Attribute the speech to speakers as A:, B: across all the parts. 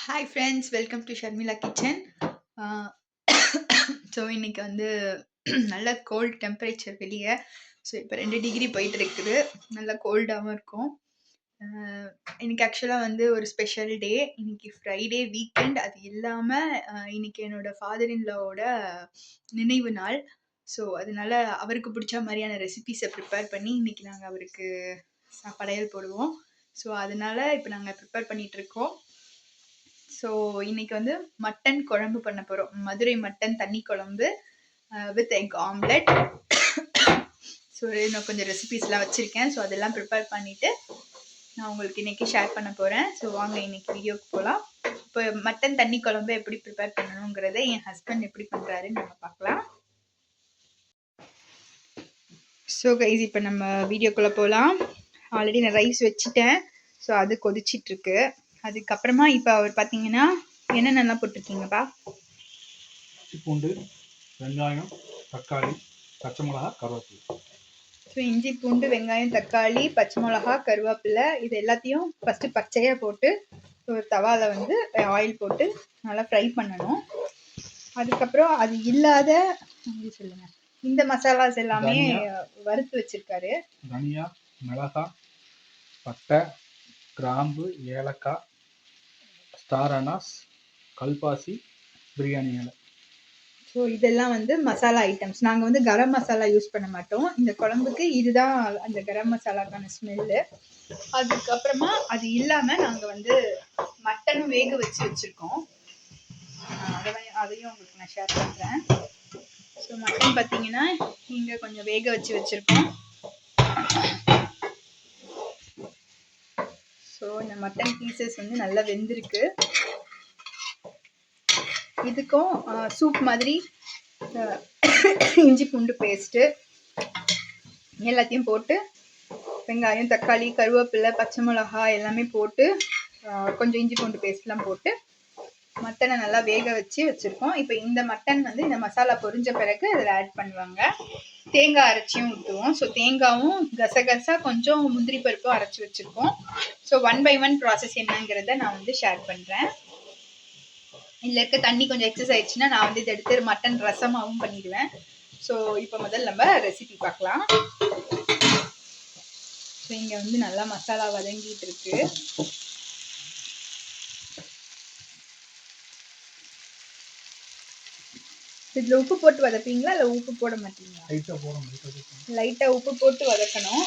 A: Hi friends, welcome to Sharmila kitchen. So இன்னைக்கு வந்து நல்ல கோல்ட் டெம்பரேச்சர் வெளியே. ஸோ இப்போ 2 டிகிரி போயிட்டு இருக்குது. நல்ல கோல்டாகவும் இருக்கும். இன்னைக்கு ஆக்சுவலாக வந்து ஒரு ஸ்பெஷல் டே. இன்னைக்கு ஃப்ரைடே வீக்கெண்ட். அது இல்லாமல் இன்னைக்கு என்னோட ஃபாதர் இன்லாவோட நினைவு நாள். ஸோ அதனால அவருக்கு பிடிச்ச மாதிரியான ரெசிபீஸை ப்ரிப்பேர் பண்ணி இன்னைக்கு நாங்கள் அவருக்கு படையல் போடுவோம். ஸோ அதனால இப்போ நாங்கள் ப்ரிப்பேர் பண்ணிட்டு இருக்கோம். ஸோ இன்னைக்கு வந்து மட்டன் குழம்பு பண்ண போகிறோம். மதுரை மட்டன் தண்ணி குழம்பு வித் எக் ஆம்லெட். ஸோ நான் கொஞ்சம் ரெசிபீஸ்லாம் வச்சுருக்கேன். ஸோ அதெல்லாம் ப்ரிப்பேர் பண்ணிவிட்டு நான் உங்களுக்கு இன்றைக்கி ஷேர் பண்ண போகிறேன். ஸோ வாங்க இன்றைக்கி வீடியோக்கு போகலாம். இப்போ மட்டன் தண்ணி குழம்பு எப்படி ப்ரிப்பேர் பண்ணணுங்கிறத என் ஹஸ்பண்ட் எப்படி பண்ணுறாருன்னு நம்ம பார்க்கலாம். ஸோ கைஸ், இப்போ நம்ம வீடியோக்குள்ளே போகலாம். ஆல்ரெடி நான் ரைஸ் வச்சுட்டேன். ஸோ அது கொதிச்சிட்ருக்கு. அதுக்கப்புறமா இப்போ அவர் பார்த்தீங்கன்னா என்னென்னலாம் போட்டிருக்கீங்கப்பா?
B: பூண்டு, வெங்காயம், தக்காளி, பச்சை மிளகா, கருவேப்பிலை.
A: ஸோ இஞ்சி பூண்டு வெங்காயம் தக்காளி பச்சை மிளகா கருவேப்பிலை இது எல்லாத்தையும் ஃபஸ்ட்டு பச்சையாக போட்டு ஒரு தவாவில் வந்து ஆயில் போட்டு நல்லா ஃப்ரை பண்ணணும். அதுக்கப்புறம் அது இல்லாத சொல்லுங்க, இந்த மசாலாஸ் எல்லாமே வறுத்து வச்சிருக்காரு.
B: தனியா, மிளகாய், பட்டை, கிராம்பு, ஏலக்காய், ஸ்டார் அனாஸ், கல்பாசி, பிரியாணி இலை.
A: ஸோ இதெல்லாம் வந்து மசாலா ஐட்டம்ஸ். நாங்கள் வந்து கரம் மசாலா யூஸ் பண்ண மாட்டோம். இந்த குழம்புக்கு இதுதான் அந்த கரம் மசாலாக்கான ஸ்மெல்லு. அதுக்கப்புறமா அது இல்லாமல் நாங்கள் வந்து மட்டனும் வேக வச்சுருக்கோம். அதையும் உங்களுக்கு நான் ஷேர் பண்ணுறேன். ஸோ மட்டன் பார்த்தீங்கன்னா இங்கே கொஞ்சம் வேக வச்சுருக்கோம். ஸோ இந்த மட்டன் பீசஸ் வந்து நல்லா வெந்திருக்கு. இதுக்கும் சூப் மாதிரி இஞ்சி பூண்டு பேஸ்ட்டு எல்லாத்தையும் போட்டு வெங்காயம் தக்காளி கருவேப்பிலை பச்சை மிளகாய் எல்லாமே போட்டு கொஞ்சம் இஞ்சி பூண்டு பேஸ்ட்லாம் போட்டு மட்டனை நல்லா வேக வச்சுருக்கோம். இப்போ இந்த மட்டன் வந்து இந்த மசாலா பொரிஞ்ச பிறகு அதில் ஆட் பண்ணுவாங்க. தேங்காய் அரைச்சியும் ஊற்றுவோம். ஸோ தேங்காயும் கசகசா கொஞ்சம் முந்திரி பருப்பும் அரைச்சி வச்சுருக்கோம். ஸோ 1 by 1 ப்ராசஸ் என்னங்கிறத நான் வந்து ஷேர் பண்ணுறேன். இதில் இருக்க தண்ணி கொஞ்சம் எக்ஸஸ் ஆயிடுச்சுன்னா நான் வந்து இதை எடுத்து மட்டன் ரசமாகவும் பண்ணிடுவேன். ஸோ இப்போ முதல்ல நம்ம ரெசிபி பார்க்கலாம். ஸோ இங்கே வந்து நல்லா மசாலா வதங்கிட்டு இருக்கு. இதில் உப்பு போட்டு வதப்பீங்களா இல்லை உப்பு போட மாட்டீங்களா? லைட்டாக உப்பு போட்டு வதக்கணும்.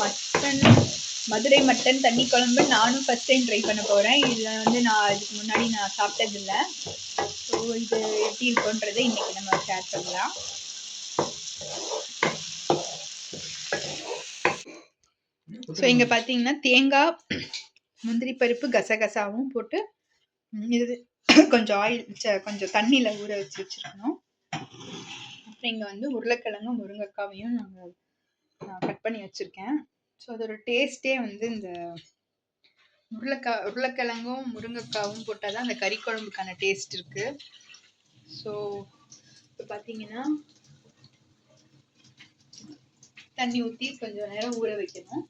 A: மட்டன் மதுரை மட்டன் தண்ணி குழம்பு நானும் ஃபர்ஸ்ட் டைம் ட்ரை பண்ண போகிறேன். இதில் வந்து நான் இதுக்கு முன்னாடி நான் சாப்பிட்டதில்லை. ஸோ இது எப்படி இருக்குன்றதை இன்றைக்கி நம்ம ஷேர் பண்ணலாம். ஸோ இங்கே பார்த்தீங்கன்னா தேங்காய் முந்திரி பருப்பு கசகசாவும் போட்டு இது கொஞ்சம் ஆயில் கொஞ்சம் தண்ணியில் ஊற வச்சுருக்கணும். அப்புறம் இங்கே வந்து உருளைக்கிழங்கும் முருங்கைக்காவையும் நாங்கள் கட் பண்ணி வச்சுருக்கேன். ஸோ அதோட டேஸ்ட்டே வந்து இந்த உருளைக்கிழங்கும் முருங்கைக்காவும் போட்டால் தான் அந்த கறி குழம்புக்கான டேஸ்ட் இருக்குது. ஸோ இப்போ பார்த்தீங்கன்னா தண்ணி ஊற்றி கொஞ்சம் நேரம் ஊற வைக்கணும்.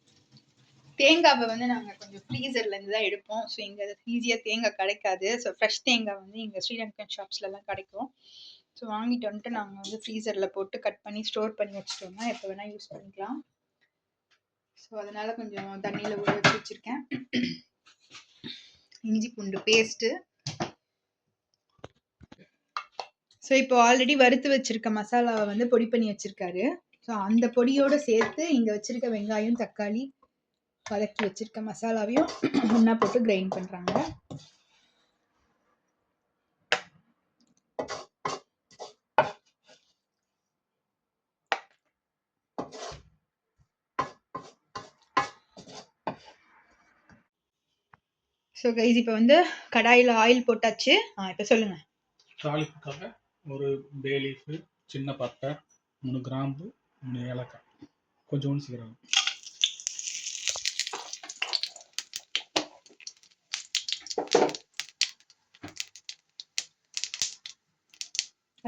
A: தேங்காவை வந்து நாங்கள் கொஞ்சம் ஃப்ரீசர்லேருந்து தான் எடுப்போம். ஸோ இங்கே ஈஸியாக தேங்காய் கிடைக்காது. ஸோ ஃப்ரெஷ் தேங்காய் வந்து இங்கே ஸ்ரீலங்கன் ஷாப்ஸ்லலாம் கிடைக்கும். ஸோ வாங்கிட்டு வந்துட்டு நாங்கள் வந்து ஃப்ரீசரில் போட்டு கட் பண்ணி ஸ்டோர் பண்ணி வச்சுட்டோம்னா எப்போ வேணால் யூஸ் பண்ணிக்கலாம். ஸோ அதனால் கொஞ்சம் தண்ணியில் ஊற வச்சு வச்சுருக்கேன். இஞ்சி பூண்டு பேஸ்ட்டு. ஸோ இப்போ ஆல்ரெடி வறுத்து வச்சுருக்க மசாலாவை வந்து பொடி பண்ணி வச்சுருக்காரு. ஸோ அந்த பொடியோடு சேர்த்து இங்கே வச்சுருக்க வெங்காயம் தக்காளி வதக்கி வச்சுருக்க மசாலாவையும் ஒன்றா போட்டு கிரைண்ட் பண்ணுறாங்க. ஸோ கைஸ் இப்போ வந்து கடாயில் ஆயில் போட்டாச்சு. இப்போ சொல்லுங்கள்.
B: தாளிப்புக்காக ஒரு பே லீஃபு, சின்ன பட்டை, 3 கிராம்பு, 3 ஏலக்காய், கொஞ்சோண்டு சீரகம்.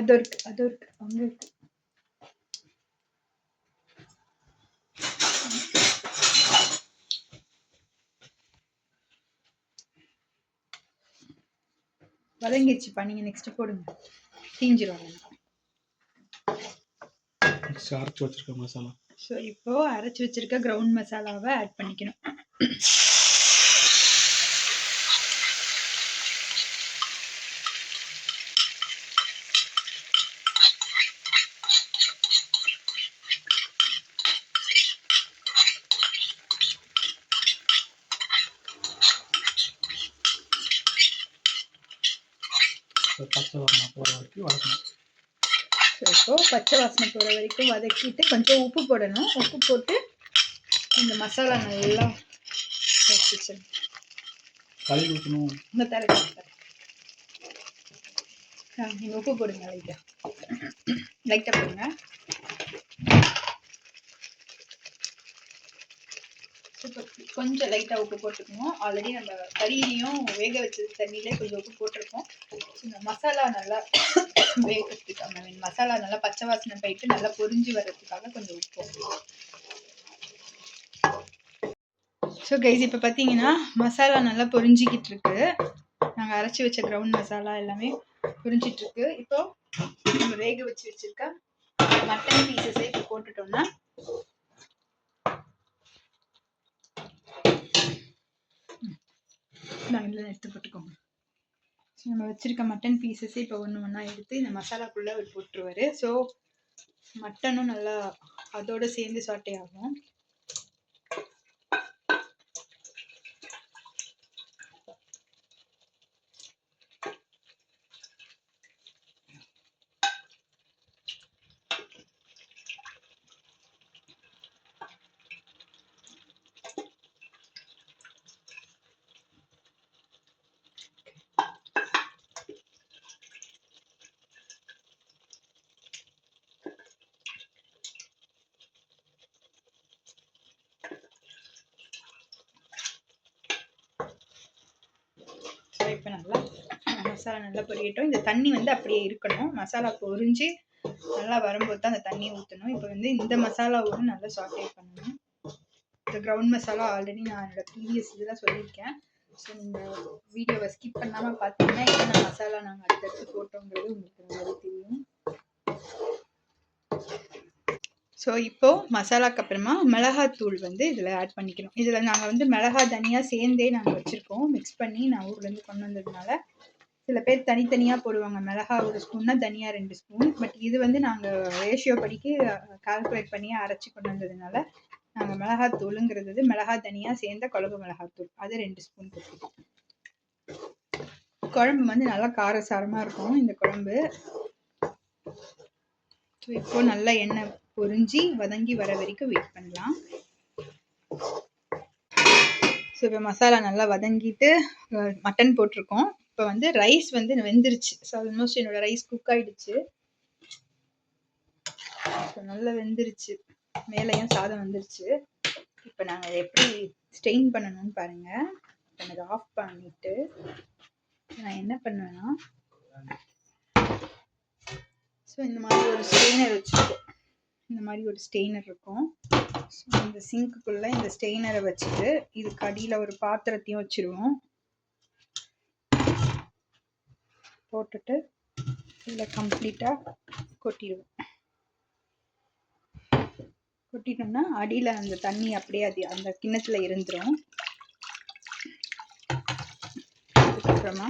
A: அது இருக்கு அங்க இருக்கு. வதங்கிடுச்சுப்பா. நீங்க நெக்ஸ்ட் போடுங்க. தீஞ்சிரும்.
B: அரைச்சி வச்சிருக்க மசாலா.
A: ஸோ இப்போ அரைச்சி வச்சிருக்க கிரவுண்ட் மசாலாவை ஆட் பண்ணிக்கணும்.
B: பச்சை வாசனை போகிற வரைக்கும் வதக்கணும்.
A: ஸோ இப்போ பச்சை வாசனை போகிற வரைக்கும் வதக்கிட்டு கொஞ்சம் உப்பு போடணும். உப்பு போட்டு இந்த மசாலா நல்லா
B: கழுவி ஊற்றணும்.
A: இந்த தர நீங்கள் உப்பு போடுங்க. லைட்டாக போடுங்க. கொஞ்சம் லைட்டாக உப்பு போட்டுக்கணும். ஆல்ரெடி நம்ம கறியிலையும் வேக வச்ச தண்ணியிலே கொஞ்சம் உப்பு போட்டிருக்கோம். இந்த மசாலா நல்லா வேகிறதுக்காக மசாலா நல்லா பச்சை வாசனை போயிட்டு நல்லா பொரிஞ்சு வர்றதுக்காக கொஞ்சம் உப்பு. ஸோ கைஸ் இப்போ பார்த்தீங்கன்னா மசாலா நல்லா பொரிஞ்சிக்கிட்டு இருக்கு. நாங்கள் அரைச்சி வச்ச கிரவுண்ட் மசாலா எல்லாமே பொரிஞ்சிட்டு இருக்கு. இப்போ நம்ம வேக வச்சு வச்சிருக்க மட்டன் பீசஸை இப்போ போட்டுட்டோம்னா இதில் எடுத்து போட்டுக்கோங்க. ஸோ நம்ம வச்சிருக்க மட்டன் பீசஸை இப்போ ஒன்று ஒன்றா எடுத்து இந்த மசாலாக்குள்ளே அவர் போட்டுருவார். ஸோ மட்டனும் நல்லா அதோடு சேர்ந்து சாட்டே ஆகும். இப்போ நல்லா மசாலா நல்லா பொரியட்டும். இந்த தண்ணி வந்து அப்படியே இருக்கணும். மசாலா பொரிஞ்சு நல்லா வரும்போது தான் அந்த தண்ணியை ஊற்றணும். இப்போ வந்து இந்த மசாலாவோட நல்லா சாட்டே பண்ணணும். இந்த கிரவுண்ட் மசாலா ஆல்ரெடி நான் என்னோட ப்ரீவியஸ் இதில் சொல்லியிருக்கேன். ஸோ நீங்கள் வீடியோவை ஸ்கிப் பண்ணாமல் பார்த்தீங்கன்னா என்னென்ன மசாலா நாங்கள் அடுத்தடுத்து போட்டோங்கிறது உங்களுக்கு நல்லா தெரியும். ஸோ இப்போது மசாலாக்கு அப்புறமா மிளகாத்தூள் வந்து இதில் ஆட் பண்ணிக்கணும். இதில் நாங்கள் வந்து மிளகா தனியாக சேர்ந்தே நாங்கள் வச்சுருக்கோம். மிக்ஸ் பண்ணி நான் ஊர்லேருந்து கொண்டு வந்ததுனால சில பேர் தனித்தனியாக போடுவாங்க. மிளகா 1 ஸ்பூன்னா தனியாக 2 ஸ்பூன். பட் இது வந்து நாங்கள் ரேஷியோ படிக்கு கால்குலேட் பண்ணி அரைச்சி கொண்டு வந்ததுனால நாங்கள் மிளகாத்தூளுங்கிறது மிளகா தனியாக சேர்ந்த குழம்பு மிளகாத்தூள் அது 2 ஸ்பூன் போட்டுருக்கோம். குழம்பு வந்து நல்லா காரசாரமாக இருக்கும் இந்த குழம்பு. ஸோ இப்போது நல்லா எண்ணெய் பொரிஞ்சு வதங்கி வர வரைக்கும் வெயிட் பண்ணலாம். ஸோ இப்போ மசாலா நல்லா வதங்கிட்டு மட்டன் போட்டிருக்கோம். இப்போ வந்து ரைஸ் வந்து வெந்துருச்சு. ஸோ ஆல்மோஸ்ட் என்னோட ரைஸ் குக் ஆகிடுச்சு. ஸோ நல்லா வெந்துருச்சு. மேலேயும் சாதம் வந்துருச்சு. இப்போ நாங்கள் எப்படி ஸ்டெயின் பண்ணணும்னு பாருங்கள். எனக்கு ஆஃப் பண்ணிவிட்டு நான் என்ன பண்ணுவேன்னா ஸோ இந்த மாதிரி ஒரு ஸ்டெயினர் வச்சுருக்கோம். இந்த மாதிரி ஒரு ஸ்டெயினர் இருக்கும். ஸோ இந்த சிங்க்குள்ளே இந்த ஸ்டெயினரை வச்சுட்டு இதுக்கு அடியில் ஒரு பாத்திரத்தையும் வச்சுருவோம். போட்டுட்டு இதில் கம்ப்ளீட்டாக கொட்டிடுவோம். கொட்டிட்டோம்னா அடியில் அந்த தண்ணி அப்படியே அந்த கிண்ணத்தில் இருந்துடும். அதுக்கப்புறமா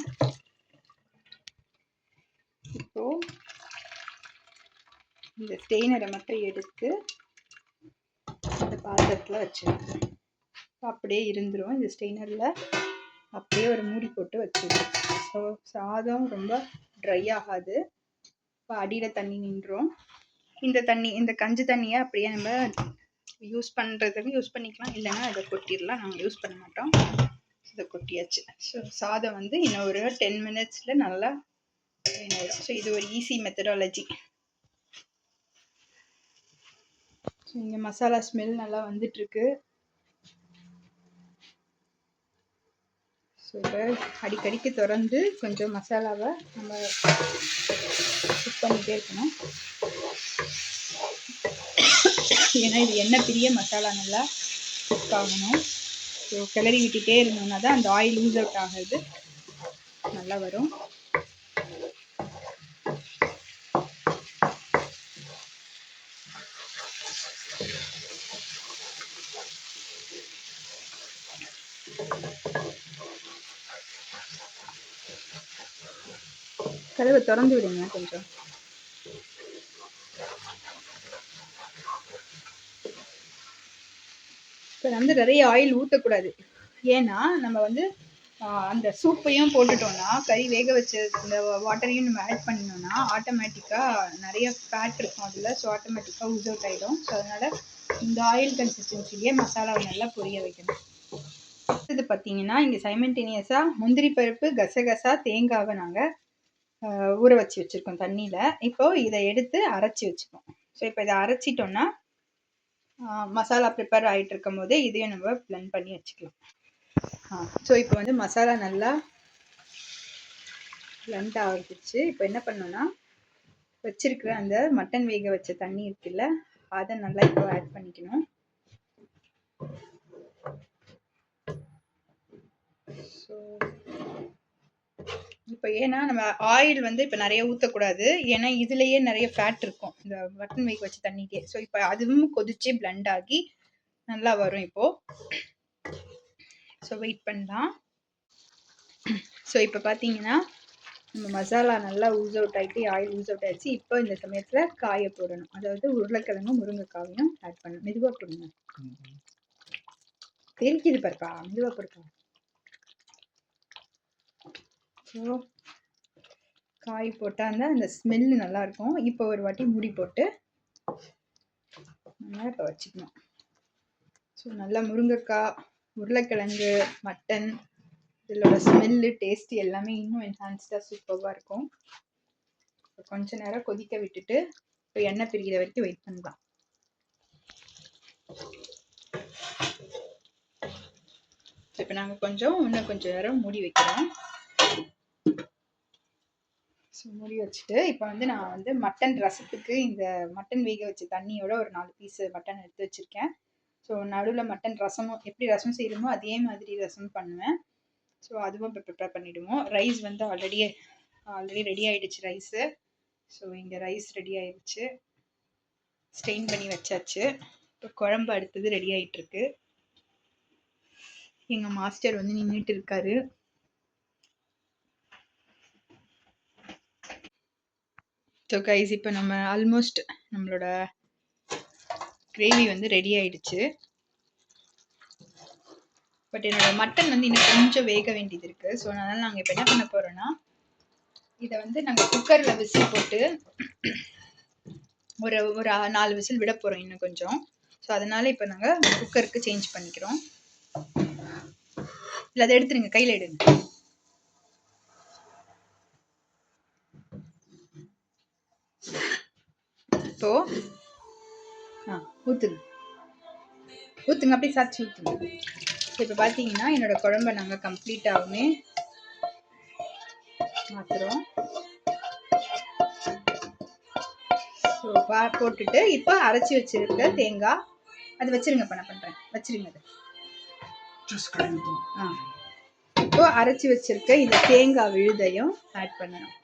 A: இப்போது இந்த ஸ்டெயினரை மட்டும் எடுத்து இந்த பாத்திரத்தில் வச்சிடுவோம். அப்படியே இருந்துடும். இந்த ஸ்டெயினரில் அப்படியே ஒரு மூடி போட்டு வச்சிடுவோம். ஸோ சாதம் ரொம்ப ட்ரை ஆகாது. இப்போ அடியில் தண்ணி நின்றுடும். இந்த கஞ்சி தண்ணியை அப்படியே நம்ம யூஸ் பண்ணுறதுக்கு யூஸ் பண்ணிக்கலாம். இல்லைன்னா இதை கொட்டிடலாம். நாங்கள் யூஸ் பண்ண மாட்டோம். இதை கொட்டியாச்சு. ஸோ சாதம் வந்து இன்னும் ஒரு 10 மினிட்ஸில் நல்லா வேணும். ஸோ இது ஒரு ஈஸி மெத்தடாலஜி. ஸோ இங்கே மசாலா ஸ்மெல் நல்லா வந்துட்டுருக்கு. ஸோ இப்போ அடிக்கடிக்கு திறந்து கொஞ்சம் மசாலாவை நம்ம பண்ணிகிட்டே இருக்கணும். ஏன்னா இது எண்ணெய் பிரிய மசாலா நல்லா குக் ஆகணும். ஸோ கிளறி விட்டுட்டே இருந்தோம்னா தான் அந்த ஆயில் லூஸ் அவுட் ஆகுது, நல்லா வரும். கதவை திறந்து விடுங்க கொஞ்சம். இப்போ வந்து நிறைய ஆயில் ஊற்றக்கூடாது. ஏன்னா நம்ம வந்து அந்த சூப்பையும் போட்டுட்டோம்னா, கறி வேக வச்ச இந்த வாட்டரையும் நம்ம ஆட் பண்ணினோம்னா ஆட்டோமேட்டிக்காக நிறைய ஃபேட் இருக்கும் அதில். ஸோ ஆட்டோமேட்டிக்காக லூஸ் அவுட் ஆகிடும். ஸோ அதனால் இந்த ஆயில் கன்சிஸ்டன்சிலேயே மசாலாவை நல்லா பொரிய வைக்கணும். இது பார்த்தீங்கன்னா இங்கே சைமல்டேனியஸாக முந்திரி பருப்பு, கசகசா, தேங்காவை நாங்கள் ஊற வச்சு வச்சுருக்கோம் தண்ணியில். இப்போது இதை எடுத்து அரைச்சி வச்சுக்கோம். ஸோ இப்போ இதை அரைச்சிட்டோன்னா மசாலா ப்ரிப்பேர் ஆகிட்டு இருக்கும் போதே இதையும் நம்ம பிளெண்ட் பண்ணி வச்சுக்கலாம். ஸோ இப்போ வந்து மசாலா நல்லா பிளெண்ட் ஆகிடுச்சு. இப்போ என்ன பண்ணோன்னா வச்சிருக்கிற அந்த மட்டன் வேக வச்ச தண்ணி இருக்குல்ல, அதை நல்லா இப்போ ஆட் பண்ணிக்கணும். ஸோ இப்போ ஏன்னா நம்ம ஆயில் வந்து இப்போ நிறைய ஊற்றக்கூடாது, ஏன்னா இதுலேயே நிறைய ஃபேட் இருக்கும் இந்த மட்டன் வேக வச்ச தண்ணிக்கே. ஸோ இப்போ அதுவும் கொதிச்சு பிளெண்ட் ஆகி நல்லா வரும் இப்போது. ஸோ வெயிட் பண்ணலாம். ஸோ இப்போ பார்த்தீங்கன்னா நம்ம மசாலா நல்லா ஊஸ் அவுட் ஆகிட்டு ஆயில் ஊஸ் அவுட் ஆகிடுச்சு. இப்போ இந்த சமயத்தில் காயை போடணும். அதாவது உருளைக்கிழங்கும் முருங்கைக்காயும் ஆட் பண்ணணும். மெதுவாக போடுங்க, தெரிக்குது பாருப்பா, மெதுவாக போடுப்பா. ஸோ காய் போட்டால் அந்த ஸ்மெல்லு நல்லாயிருக்கும். இப்போ ஒரு வாட்டி மூடி போட்டு நல்லா இப்போ வச்சுக்கணும். ஸோ நல்லா முருங்கைக்காய், உருளைக்கிழங்கு, மட்டன், இதோட ஸ்மெல்லு, டேஸ்ட்டு எல்லாமே இன்னும் என்ஹான்ஸ்டாக சூப்பராக இருக்கும். கொஞ்ச நேரம் கொதிக்க விட்டுட்டு இப்போ எண்ணெய் பிரிக்கிற வரைக்கும் வெயிட் பண்ணலாம். இப்போ நாங்கள் இன்னும் கொஞ்சம் நேரம் மூடி வைக்கிறோம். ஸோ மூடி வச்சுட்டு இப்போ வந்து நான் வந்து மட்டன் ரசத்துக்கு இந்த மட்டன் வேக வச்ச தண்ணியோட ஒரு 4 பீஸு மட்டன் எடுத்து வச்சுருக்கேன். ஸோ நடுவில் மட்டன் ரசமும் எப்படி ரசம் செய்கிறோமோ அதே மாதிரி ரசம் பண்ணுவேன். ஸோ அதுவும் இப்போ ப்ரிப்பேர் பண்ணிவிடுவோம். ரைஸ் வந்து ஆல்ரெடி ரெடி ஆகிடுச்சு ரைஸு. ஸோ இங்கே ரைஸ் ரெடி ஆகிடுச்சு, ஸ்டெயின் பண்ணி வச்சாச்சு. இப்போ குழம்பு அடுத்தது ரெடி ஆகிட்டுருக்கு. எங்கள் மாஸ்டர் வந்து நின்றுட்டு இருக்காரு. ஸோ கைஸ் இப்போ நம்ம ஆல்மோஸ்ட் நம்மளோட கிரேவி வந்து ரெடி ஆகிடுச்சு. பட் என்னோடய மட்டன் வந்து இன்னும் கொஞ்சம் வேக வேண்டியது இருக்குது. ஸோ அதனால் நாங்கள் இப்போ என்ன பண்ண போகிறோன்னா, இதை வந்து நாங்கள் குக்கரில் விசில் போட்டு ஒரு 4 விசில் விட போகிறோம் இன்னும் கொஞ்சம். ஸோ அதனால் இப்போ நாங்கள் குக்கருக்கு சேஞ்ச் பண்ணிக்கிறோம். இல்லை அதை எடுத்துருங்க, கையில் எடுங்க. இப்போ ஊற்றுங்க அப்படியே சாச்சி ஊற்றுங்க. இப்போ பார்த்தீங்கன்னா என்னோட குழம்பை நாங்கள் கம்ப்ளீட்டாகவுமே மாற்றுறோம். ஸோ போட்டுட்டு இப்போ அரைச்சி வச்சிருக்க தேங்காய் அது வச்சிருங்க. பண்ண பண்ணுறேன், வச்சிருங்க அதை. இப்போ அரைச்சி வச்சிருக்க இந்த தேங்காய் விழுதையும் ஆட் பண்ணணும்.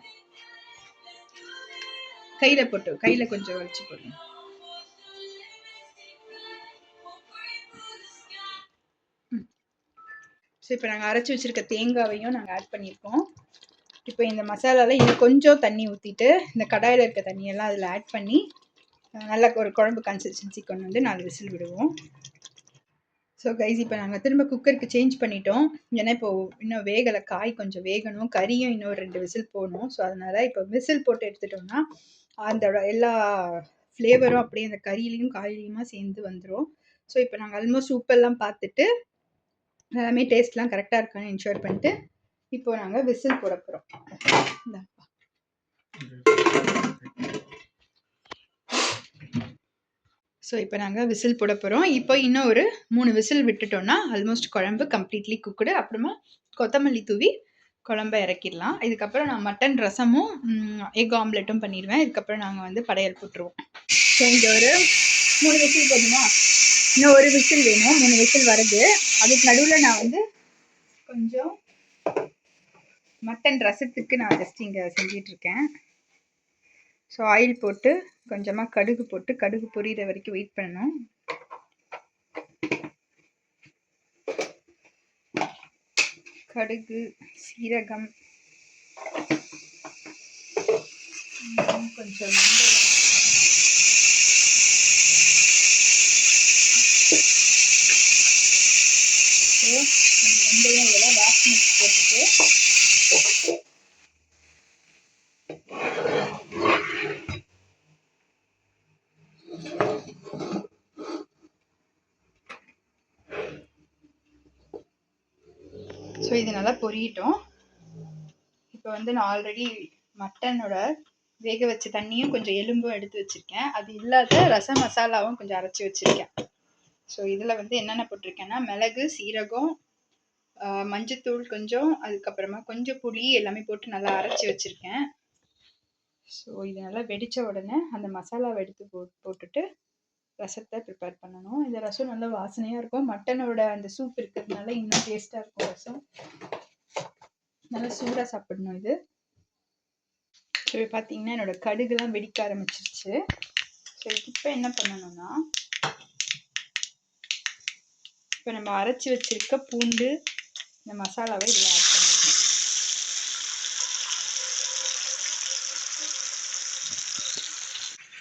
A: கையில் கொஞ்சம் வச்சு போடுங்க. ஸோ இப்போ நாங்கள் அரைச்சி வச்சுருக்க தேங்காவையும் நாங்கள் ஆட் பண்ணியிருக்கோம். இப்போ இந்த மசாலாவில் இன்னும் கொஞ்சம் தண்ணி ஊற்றிட்டு இந்த கடாயில் இருக்க தண்ணியெல்லாம் அதில் ஆட் பண்ணி நல்லா ஒரு குழம்பு கன்சிஸ்டன்சி கொண்டு வந்து 4 விசில் விடுவோம். ஸோ கைஸ் இப்போ நாங்கள் திரும்ப குக்கருக்கு சேஞ்ச் பண்ணிட்டோம். ஏன்னா இப்போது இன்னும் வேகலை, காய் கொஞ்சம் வேகணும், கறியும் இன்னும் 2 விசில் போகணும். ஸோ அதனால் இப்போ விசில் போட்டு எடுத்துட்டோம்னா அந்த எல்லா ஃப்ளேவரும் அப்படியே அந்த கறியிலையும் காயிலையுமா சேர்ந்து வந்துடும். ஸோ இப்போ நாங்கள் ஆல்மோஸ்ட் உப்பெல்லாம் பார்த்துட்டு எல்லாமே டேஸ்ட்லாம் கரெக்டாக இருக்கான்னு என்ஷூர் பண்ணிட்டு இப்போ நாங்கள் விசில் போட போகிறோம். ஸோ இப்போ நாங்கள் விசில் போட போகிறோம். இப்போ இன்னும் ஒரு 3 விசில் விட்டுட்டோம்னா ஆல்மோஸ்ட் குழம்பு கம்ப்ளீட்லி குக்குடு. அப்புறமா கொத்தமல்லி தூவி குழம்ப இறக்கிடலாம். இதுக்கப்புறம் நான் மட்டன் ரசமும் எக் ஆம்லெட்டும் பண்ணிடுவேன். இதுக்கப்புறம் நாங்கள் வந்து படையல் போட்டுருவோம். ஸோ இங்கே ஒரு 3 விசில் போதுமா? இன்னும் ஒரு விசில் வேணும். 3 விசில் வருது. அதுக்கு நடுவில் நான் வந்து கொஞ்சம் மட்டன் ரசத்துக்கு நான் ஜஸ்ட் இங்கே செஞ்சிட்ருக்கேன். ஸோ ஆயில் போட்டு கொஞ்சமாக கடுகு போட்டு கடுகு பொரியிற வரைக்கும் வெயிட் பண்ணணும். கடுகு, சீரகம், கொஞ்சம் வெந்தயம் இதெல்லாம் வாசனைக்கு போட்டுட்டு ஸோ இது நல்லா பொரியட்டும். இப்போ வந்து நான் ஆல்ரெடி மட்டனோட வேக வச்ச தண்ணியும் கொஞ்சம் எலும்பும் எடுத்து வச்சுருக்கேன். அது இல்லாத ரச மசாலாவும் கொஞ்சம் அரைச்சி வச்சுருக்கேன். ஸோ இதில் வந்து என்னென்ன போட்டிருக்கேன்னா மிளகு, சீரகம், மஞ்சத்தூள் கொஞ்சம், அதுக்கப்புறமா கொஞ்சம் புளி எல்லாமே போட்டு நல்லா அரைச்சி வச்சுருக்கேன். ஸோ இது நல்லா வெடித்த உடனே அந்த மசாலாவை எடுத்து போட்டுட்டு ரசத்தை ப்ரிப்பேர் பண்ணணும். இந்த ரசம் நல்லா வாசனையாக இருக்கும். மட்டனோட அந்த சூப் இருக்கிறதுனால இன்னும் டேஸ்ட்டாக இருக்கும் ரசம். நல்லா சூடாக சாப்பிடணும் இது. ஸோ இப்போ பார்த்தீங்கன்னா என்னோட கடுகுலாம் வெடிக்க ஆரம்பிச்சிருச்சு. ஸோ இப்போ என்ன பண்ணணும்னா இப்போ நம்ம அரைச்சி வச்சிருக்க பூண்டு இந்த மசாலாவை இதில் ஆட் பண்ணிக்கணும்.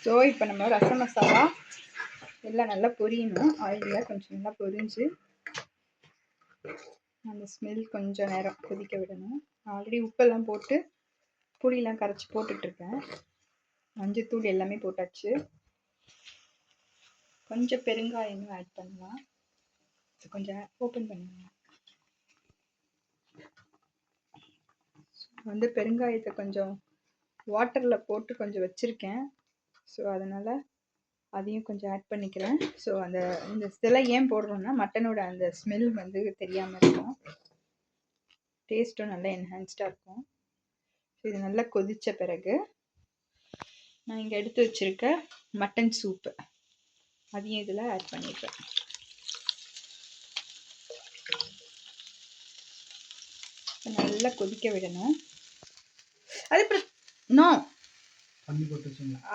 A: ஸோ இப்போ நம்ம ரச மசாலா எல்லாம் நல்லா பொரியணும். ஆயிலில் கொஞ்சம் நல்லா பொரிஞ்சு அந்த ஸ்மெல் கொஞ்சம் நேரம் கொதிக்க விடணும். ஆல்ரெடி உப்பெல்லாம் போட்டு புளியெலாம் கரைச்சி போட்டுட்ருக்கேன். மஞ்சத்தூள் எல்லாமே போட்டாச்சு. கொஞ்சம் பெருங்காயமும் ஆட் பண்ணலாம். கொஞ்சம் ஓப்பன் பண்ணிடலாம். வந்து பெருங்காயத்தை கொஞ்சம் வாட்டரில் போட்டு கொஞ்சம் வச்சுருக்கேன். ஸோ அதனால் அதையும் கொஞ்சம் ஆட் பண்ணிக்கிறேன். ஸோ அந்த இந்த இதெல்லாம் ஏன் போடுறோன்னா மட்டனோட அந்த ஸ்மெல் வந்து தெரியாமல் இருக்கும். டேஸ்ட்டும் நல்லா என்ஹான்ஸ்டாக இருக்கும். ஸோ இது நல்லா கொதித்த பிறகு நான் இங்கே எடுத்து வச்சுருக்க மட்டன் சூப்பு அதையும் இதில் ஆட் பண்ணிடுறேன். நல்லா கொதிக்க விடணும். அது நோ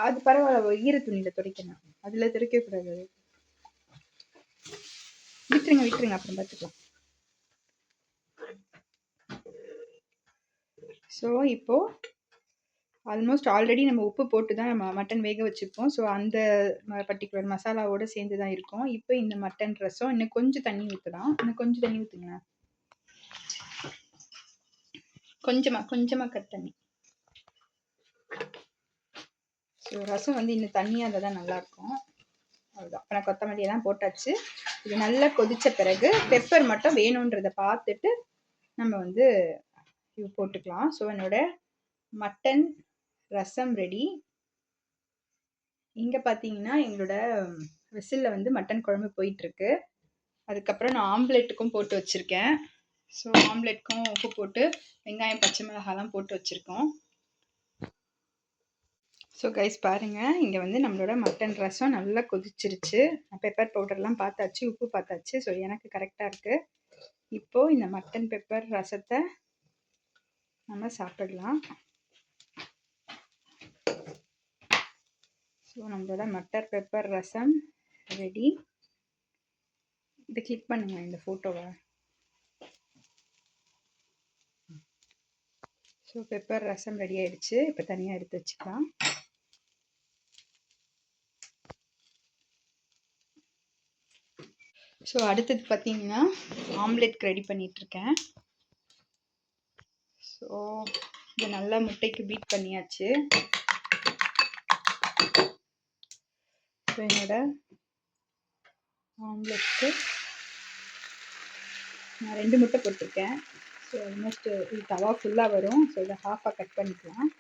A: அது பரவாயில்ல, ஈர துணியில் துடைக்கணும். அதில் துடைக்கக்கூடாது. விட்டுருங்க அப்புறம் பார்த்துக்கலாம். ஸோ இப்போது ஆல்மோஸ்ட் ஆல்ரெடி நம்ம உப்பு போட்டு தான் நம்ம மட்டன் வேக வச்சுருப்போம். ஸோ அந்த பர்டிகுலர் மசாலாவோடு சேர்ந்து தான் இருக்கும். இப்போ இந்த மட்டன் ரசம் இன்னும் கொஞ்சம் தண்ணி ஊற்றலாம். இன்னும் கொஞ்சம் தண்ணி ஊற்றுங்க. கொஞ்சமாக கட் தண்ணி. ஸோ ரசம் வந்து இன்னும் தண்ணியாக இருந்தால் தான் நல்லாயிருக்கும். அவ்வளோதான். அப்புறம் கொத்தமல்லியெல்லாம் போட்டாச்சு. இது நல்லா கொதித்த பிறகு பெப்பர் மட்டும் வேணுன்றதை பார்த்துட்டு நம்ம வந்து இது போட்டுக்கலாம். ஸோ என்னோட மட்டன் ரசம் ரெடி. இங்கே பார்த்தீங்கன்னா எங்களோட விசிலில் வந்து மட்டன் குழம்பு போயிட்டுருக்கு. அதுக்கப்புறம் நான் ஆம்லெட்டுக்கும் போட்டு வச்சுருக்கேன். ஸோ ஆம்லெட்டுக்கும் உப்பு போட்டு வெங்காயம் பச்சை மிளகாலாம் போட்டு வச்சுருக்கோம். ஸோ கைஸ் பாருங்கள், இங்கே வந்து நம்மளோட மட்டன் ரசம் நல்லா கொதிச்சிருச்சு. பெப்பர் பவுடர்லாம் பார்த்தாச்சு, உப்பு பார்த்தாச்சு. ஸோ எனக்கு கரெக்டாக இருக்குது. இப்போது இந்த மட்டன் பெப்பர் ரசத்தை நம்ம சாப்பிடலாம். ஸோ நம்மளோட மட்டன் பெப்பர் ரசம் ரெடி. இதை கிளிக் பண்ணுங்க இந்த ஃபோட்டோவை. ஸோ பெப்பர் ரசம் ரெடி ஆயிடுச்சு. இப்போ தனியாக எடுத்து வச்சுக்கலாம். ஸோ அடுத்தது பார்த்தீங்கன்னா ஆம்லெட் ரெடி பண்ணிகிட்ருக்கேன். ஸோ இதை நல்லா முட்டைக்கு பீட் பண்ணியாச்சு. ஸோ என்னோட ஆம்லெட்க்கு நான் 2 முட்டை போட்டிருக்கேன். ஸோ ஆல்மோஸ்ட் இது தவா ஃபுல்லாக வரும். ஸோ இதை ஹாஃபாக கட் பண்ணிக்கலாம்.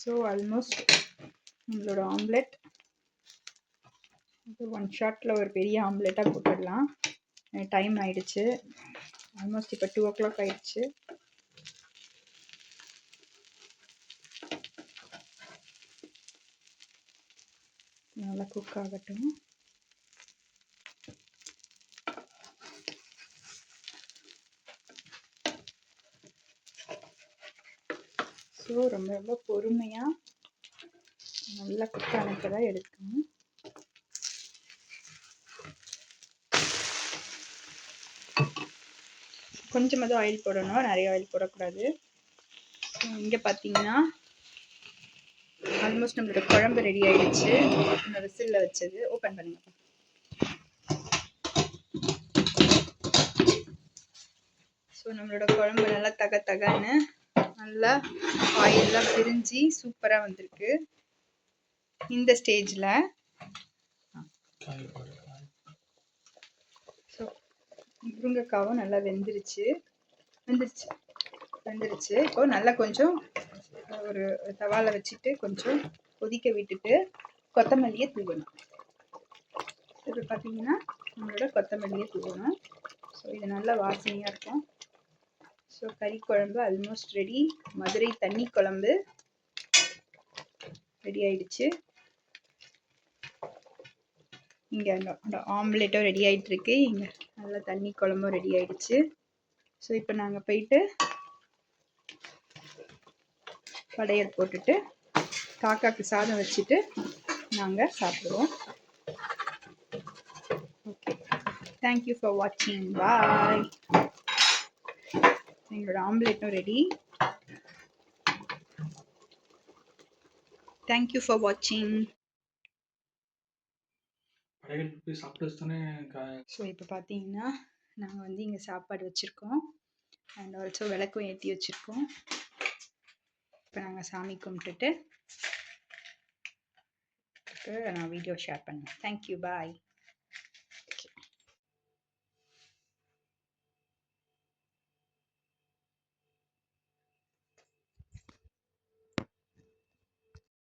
A: ஸோ ஆல்மோஸ்ட் நம்மளோட ஆம்லெட் ஒன் ஷாட்டில் ஒரு பெரிய ஆம்லெட்டாக போட்டுடலாம். டைம் ஆயிடுச்சு, ஆல்மோஸ்ட் இப்போ 2 o'clock ஆயிடுச்சு. நல்லா குக் ஆகட்டும். ஸோ ரொம்ப ரொம்ப பொறுமையாக நல்லா குக் ஆனப்போ தான் எடுக்கணும். கொஞ்சமாக தான் ஆயில் போடணும், நிறைய ஆயில் போடக்கூடாது. ஸோ இங்கே பார்த்தீங்கன்னா ஆல்மோஸ்ட் நம்மளோட குழம்பு ரெடி ஆயிடுச்சு. இந்த விசிலில் வச்சது ஓப்பன் பண்ணுங்க. ஸோ நம்மளோட குழம்பு நல்லா தகன்னு நல்லா ஆயிலெலாம் பிரிஞ்சு சூப்பராக வந்திருக்கு. இந்த ஸ்டேஜில் ஸோ முருங்கைக்காவும் நல்லா வெந்துருச்சு. இப்போ நல்லா கொஞ்சம் ஒரு தவாவில் வச்சுட்டு கொஞ்சம் கொதிக்க விட்டுட்டு கொத்தமல்லியை தூவணும். இப்போ பார்த்தீங்கன்னா நம்மளோட கொத்தமல்லியை தூவணும். ஸோ இது நல்லா வாசனையாக இருக்கும். ஸோ கறி குழம்பு ஆல்மோஸ்ட் ரெடி. மதுரை தண்ணி குழம்பு ரெடி ஆயிடுச்சு. இங்கே அந்த ஆம்லேட்டும் ரெடி ஆகிட்டுருக்கு. இங்கே நல்லா தண்ணி குழம்பும் ரெடி ஆயிடுச்சு. ஸோ இப்போ நாங்கள் போயிட்டு படையல் போட்டுட்டு காக்காக்கு சாதம் வச்சுட்டு நாங்கள் சாப்பிடுவோம். ஓகே, தேங்க்யூ ஃபார் வாட்சிங். பாய். எங்களோட ஆம்லேட்டும் ரெடி. தேங்க்யூ ஃபார் வாட்சிங். ஸோ இப்போ பார்த்தீங்கன்னா நாங்கள் வந்து இங்கே சாப்பாடு வச்சுருக்கோம். அண்ட் ஆல்சோ விளக்கும் ஏற்றி வச்சுருக்கோம். இப்போ நாங்கள் சாமி கும்பிட்டுட்டு நான் வீடியோ ஷேர் பண்ணுவேன். தேங்க்யூ, பாய்.